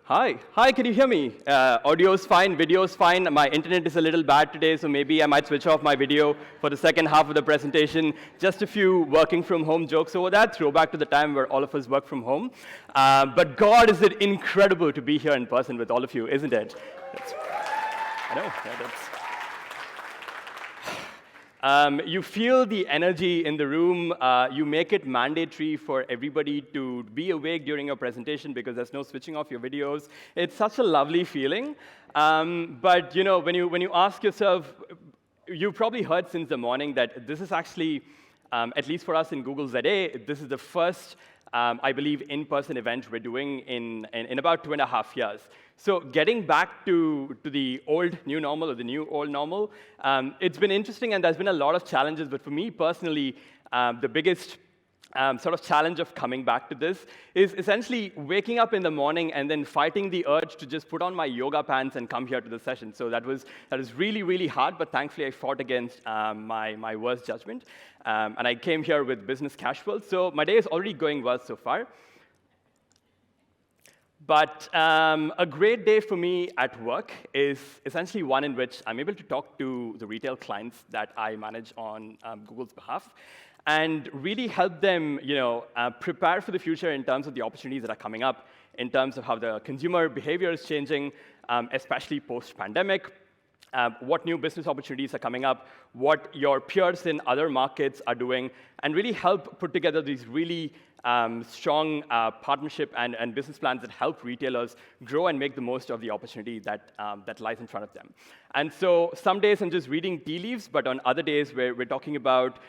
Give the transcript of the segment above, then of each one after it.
Hi, can you hear me? Audio's fine, video's fine. My internet is a little bad today, so maybe I might switch off my video for the second half of the presentation. Just a few working from home jokes over that, throwback to the time where all of us work from home. But God, is it incredible to be here in person with all of you, isn't it? I know, yeah, you feel the energy in the room. You make it mandatory for everybody to be awake during your presentation because there's no switching off your videos. It's such a lovely feeling. But when you ask yourself, you've probably heard since the morning that this is actually, at least for us in Google ZA, this is the first, I believe, in-person event we're doing in about 2.5 years. So getting back to the old new normal or the new old normal, it's been interesting and there's been a lot of challenges, but for me personally, the biggest sort of challenge of coming back to this is essentially waking up in the morning and then fighting the urge to just put on my yoga pants and come here to the session. So that was really, really hard, but thankfully I fought against my worst judgment. And I came here with business casual. So my day is already going well so far. But a great day for me at work is essentially one in which I'm able to talk to the retail clients that I manage on Google's behalf and really help them prepare for the future in terms of the opportunities that are coming up, in terms of how the consumer behavior is changing, especially post-pandemic, what new business opportunities are coming up, what your peers in other markets are doing, and really help put together these really strong partnership and business plans that help retailers grow and make the most of the opportunity that lies in front of them. And so some days I'm just reading tea leaves, but on other days we're talking about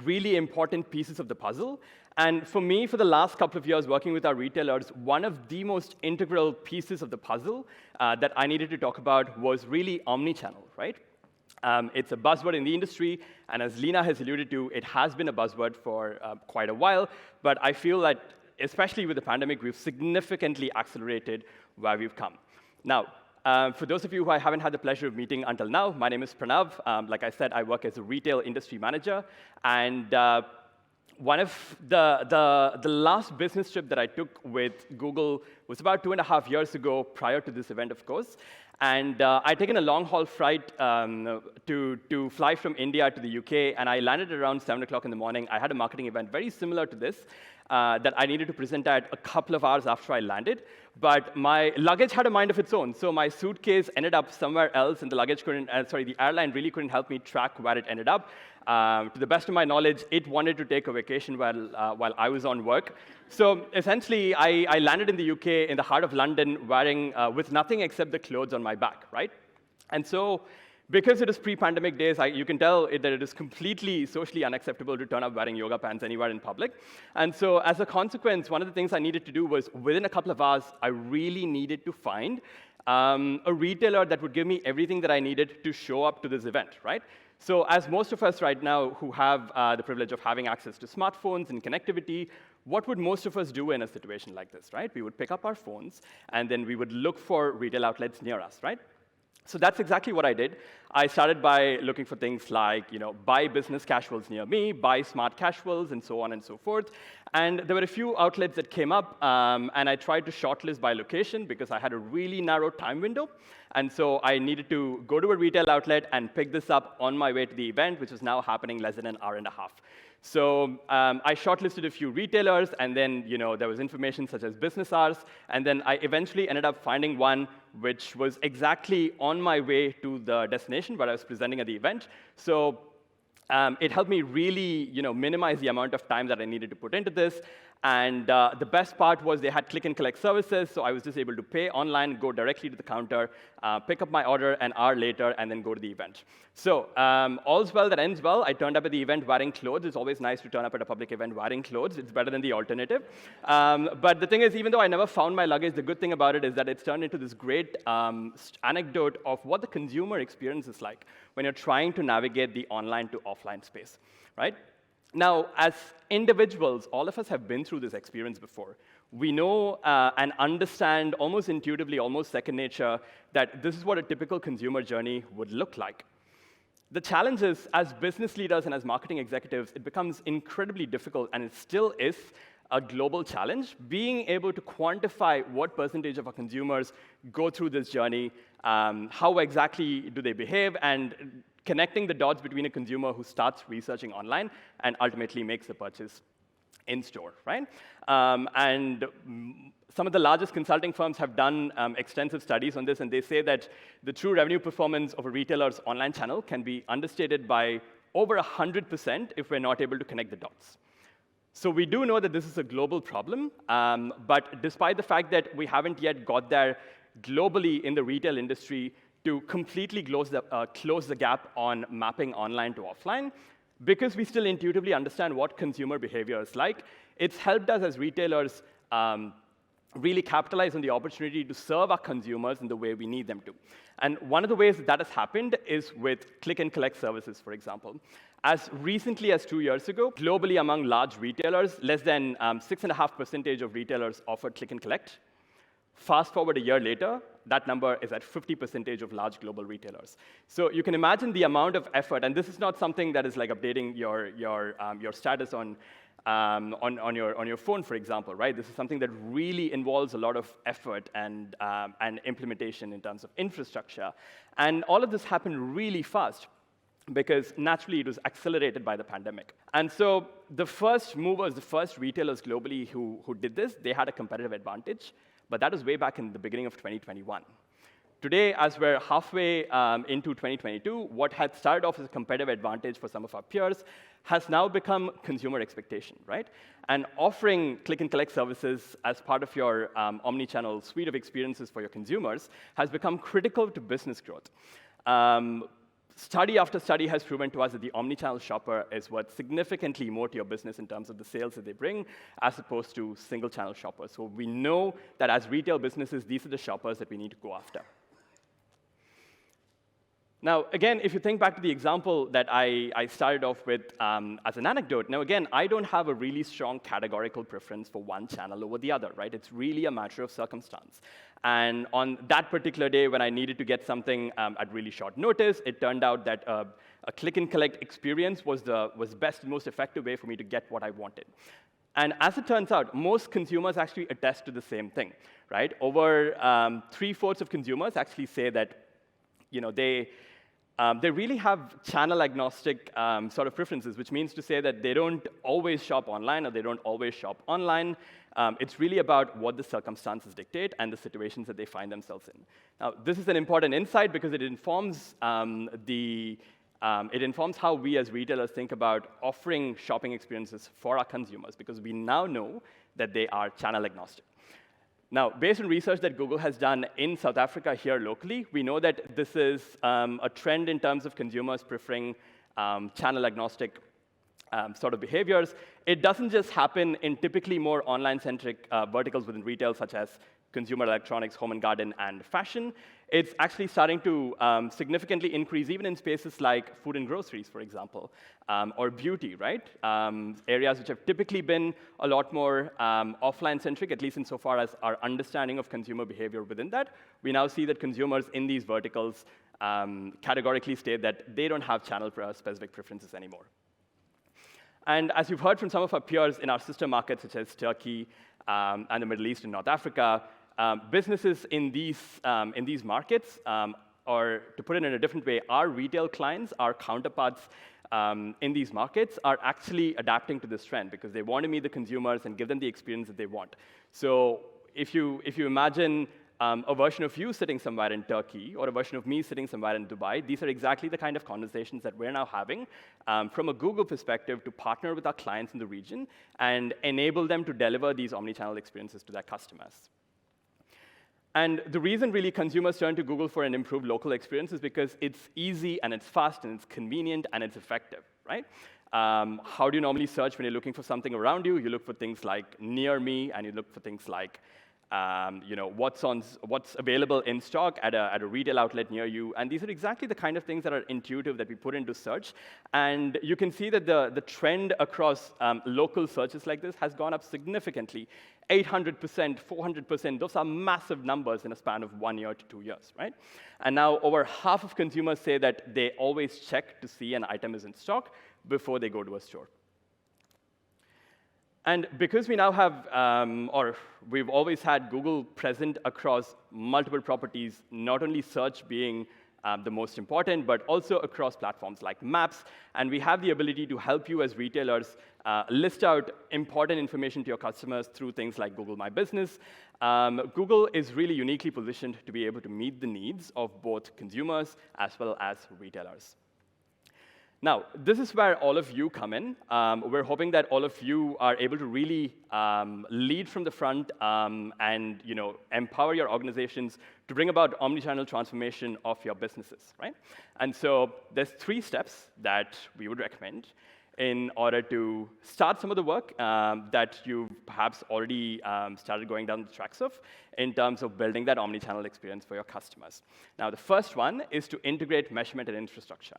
really important pieces of the puzzle. And for me, for the last couple of years working with our retailers, one of the most integral pieces of the puzzle that I needed to talk about was really omnichannel, right? It's a buzzword in the industry, and as Lena has alluded to, it has been a buzzword for quite a while, but I feel that, especially with the pandemic, we've significantly accelerated where we've come. Now, for those of you who I haven't had the pleasure of meeting until now, my name is Pranav. Like I said, I work as a retail industry manager, and one of the last business trip that I took with Google was about 2.5 years ago, prior to this event, of course. And I'd taken a long-haul flight to fly from India to the UK, and I landed around 7 o'clock in the morning. I had a marketing event very similar to this that I needed to present at a couple of hours after I landed. But my luggage had a mind of its own, so my suitcase ended up somewhere else, and the airline really couldn't help me track where it ended up. To the best of my knowledge, it wanted to take a vacation while I was on work. So essentially, I landed in the UK, in the heart of London, wearing with nothing except the clothes on my back, right? And so, because it is pre-pandemic days, you can tell that it is completely socially unacceptable to turn up wearing yoga pants anywhere in public. And so, as a consequence, one of the things I needed to do was, within a couple of hours, I really needed to find a retailer that would give me everything that I needed to show up to this event, right? So as most of us right now who have the privilege of having access to smartphones and connectivity, what would most of us do in a situation like this, right? We would pick up our phones, and then we would look for retail outlets near us, right? So that's exactly what I did. I started by looking for things like, buy business casuals near me, buy smart casuals, and so on and so forth. And there were a few outlets that came up, and I tried to shortlist by location because I had a really narrow time window. And so I needed to go to a retail outlet and pick this up on my way to the event, which was now happening less than an hour and a half. So I shortlisted a few retailers, and then there was information such as business hours, and then I eventually ended up finding one which was exactly on my way to the destination where I was presenting at the event. So it helped me really minimize the amount of time that I needed to put into this. And the best part was they had click-and-collect services, so I was just able to pay online, go directly to the counter, pick up my order an hour later, and then go to the event. So all's well that ends well. I turned up at the event wearing clothes. It's always nice to turn up at a public event wearing clothes. It's better than the alternative. But the thing is, even though I never found my luggage, the good thing about it is that it's turned into this great anecdote of what the consumer experience is like when you're trying to navigate the online to offline space, right? Now, as individuals, all of us have been through this experience before. We know and understand almost intuitively, almost second nature, that this is what a typical consumer journey would look like. The challenge is, as business leaders and as marketing executives, it becomes incredibly difficult, and it still is, a global challenge. Being able to quantify what percentage of our consumers go through this journey, how exactly do they behave, and connecting the dots between a consumer who starts researching online and ultimately makes the purchase in store, right? Some of the largest consulting firms have done extensive studies on this, and they say that the true revenue performance of a retailer's online channel can be understated by over 100% if we're not able to connect the dots. So we do know that this is a global problem, but despite the fact that we haven't yet got there globally in the retail industry to completely close the gap on mapping online to offline, because we still intuitively understand what consumer behavior is like, it's helped us as retailers really capitalize on the opportunity to serve our consumers in the way we need them to. And one of the ways that has happened is with click and collect services, for example. As recently as 2 years ago, globally among large retailers, less than 6.5% of retailers offered click and collect. Fast forward a year later, that number is at 50% of large global retailers. So you can imagine the amount of effort, and this is not something that is like updating your status on your phone, for example, right? This is something that really involves a lot of effort and implementation in terms of infrastructure. And all of this happened really fast because naturally it was accelerated by the pandemic. And so the first movers, the first retailers globally who did this, they had a competitive advantage, but that was way back in the beginning of 2021. Today, as we're halfway into 2022, what had started off as a competitive advantage for some of our peers has now become consumer expectation, right? And offering click and collect services as part of your omni-channel suite of experiences for your consumers has become critical to business growth. Study after study has proven to us that the omni-channel shopper is worth significantly more to your business in terms of the sales that they bring, as opposed to single-channel shoppers. So we know that as retail businesses, these are the shoppers that we need to go after. Now, again, if you think back to the example that I started off with as an anecdote, now again, I don't have a really strong categorical preference for one channel over the other, right? It's really a matter of circumstance. And on that particular day when I needed to get something at really short notice, it turned out that a click and collect experience was the best and most effective way for me to get what I wanted. And as it turns out, most consumers actually attest to the same thing, right? Over 3/4 of consumers actually say that they really have channel-agnostic sort of preferences, which means to say that they don't always shop online or they don't always shop online. It's really about what the circumstances dictate and the situations that they find themselves in. Now, this is an important insight because it informs how we as retailers think about offering shopping experiences for our consumers, because we now know that they are channel-agnostic. Now, based on research that Google has done in South Africa here locally, we know that this is a trend in terms of consumers preferring channel-agnostic sort of behaviors. It doesn't just happen in typically more online-centric verticals within retail, such as consumer electronics, home and garden, and fashion. It's actually starting to significantly increase even in spaces like food and groceries, for example, or beauty, right? Areas which have typically been a lot more offline-centric, at least insofar as our understanding of consumer behavior within that. We now see that consumers in these verticals categorically state that they don't have channel-specific preferences anymore. And as you've heard from some of our peers in our sister markets, such as Turkey and the Middle East and North Africa, businesses in these markets, or to put it in a different way, our retail clients, our counterparts in these markets are actually adapting to this trend because they want to meet the consumers and give them the experience that they want. So if you imagine a version of you sitting somewhere in Turkey or a version of me sitting somewhere in Dubai, these are exactly the kind of conversations that we're now having from a Google perspective to partner with our clients in the region and enable them to deliver these omnichannel experiences to their customers. And the reason really consumers turn to Google for an improved local experience is because it's easy and it's fast and it's convenient and it's effective, right? How do you normally search when you're looking for something around you? You look for things like near me, and you look for things like what's available in stock at a retail outlet near you. And these are exactly the kind of things that are intuitive that we put into search. And you can see that the trend across local searches like this has gone up significantly. 800%, 400%, those are massive numbers in a span of 1 year to 2 years, right? And now over half of consumers say that they always check to see an item is in stock before they go to a store. And because we now have, or we've always had Google present across multiple properties, not only search being the most important, but also across platforms like Maps, and we have the ability to help you as retailers list out important information to your customers through things like Google My Business. Google is really uniquely positioned to be able to meet the needs of both consumers as well as retailers. Now, this is where all of you come in. We're hoping that all of you are able to really lead from the front and empower your organizations to bring about omnichannel transformation of your businesses, right? And so there's 3 steps that we would recommend in order to start some of the work that you've perhaps already started going down the tracks of in terms of building that omnichannel experience for your customers. Now, the first one is to integrate measurement and infrastructure.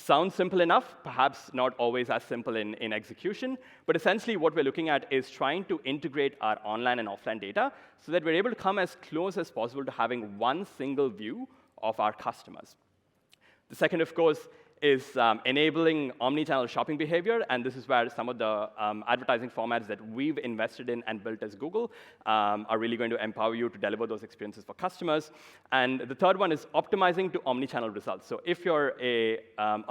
Sounds simple enough, perhaps not always as simple in execution, but essentially what we're looking at is trying to integrate our online and offline data so that we're able to come as close as possible to having one single view of our customers. The second, of course, is enabling omnichannel shopping behavior, and this is where some of the advertising formats that we've invested in and built as Google are really going to empower you to deliver those experiences for customers. And the third one is optimizing to omnichannel results. So if you're a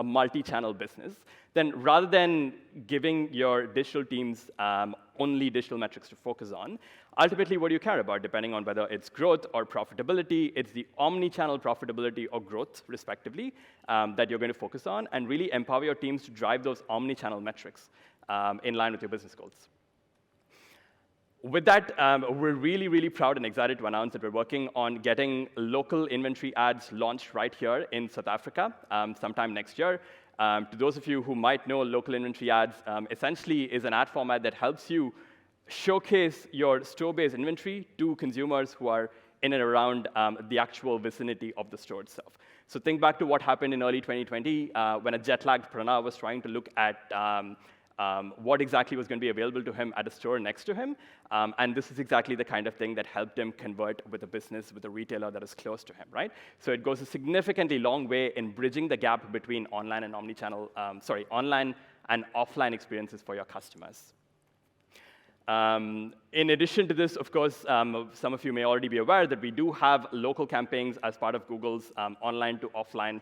multi-channel business, then rather than giving your digital teams only digital metrics to focus on, ultimately what do you care about, depending on whether it's growth or profitability? It's the omni-channel profitability or growth, respectively, that you're going to focus on, and really empower your teams to drive those omni-channel metrics in line with your business goals. With that, we're really, really proud and excited to announce that we're working on getting local inventory ads launched right here in South Africa sometime next year. To those of you who might know, local inventory ads essentially is an ad format that helps you showcase your store-based inventory to consumers who are in and around the actual vicinity of the store itself. So think back to what happened in early 2020 when a jet-lagged Pranav was trying to look at what exactly was going to be available to him at a store next to him. And this is exactly the kind of thing that helped him convert with a business, with a retailer that is close to him, right? So it goes a significantly long way in bridging the gap between online and online and offline experiences for your customers. In addition to this, of course, some of you may already be aware that we do have local campaigns as part of Google's online to offline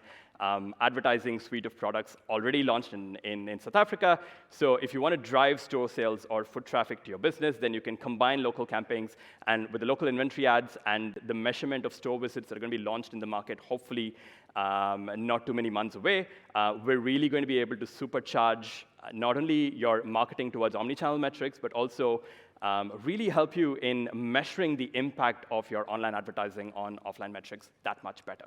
advertising suite of products already launched in South Africa. So if you want to drive store sales or foot traffic to your business, then you can combine local campaigns and with the local inventory ads and the measurement of store visits that are going to be launched in the market, hopefully not too many months away, we're really going to be able to supercharge not only your marketing towards omnichannel metrics, but also really help you in measuring the impact of your online advertising on offline metrics that much better.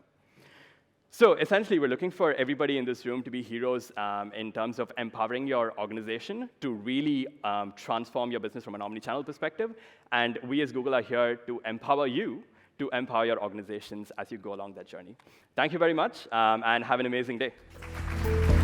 So essentially, we're looking for everybody in this room to be heroes in terms of empowering your organization to really transform your business from an omnichannel perspective. And we as Google are here to empower you to empower your organizations as you go along that journey. Thank you very much, and have an amazing day.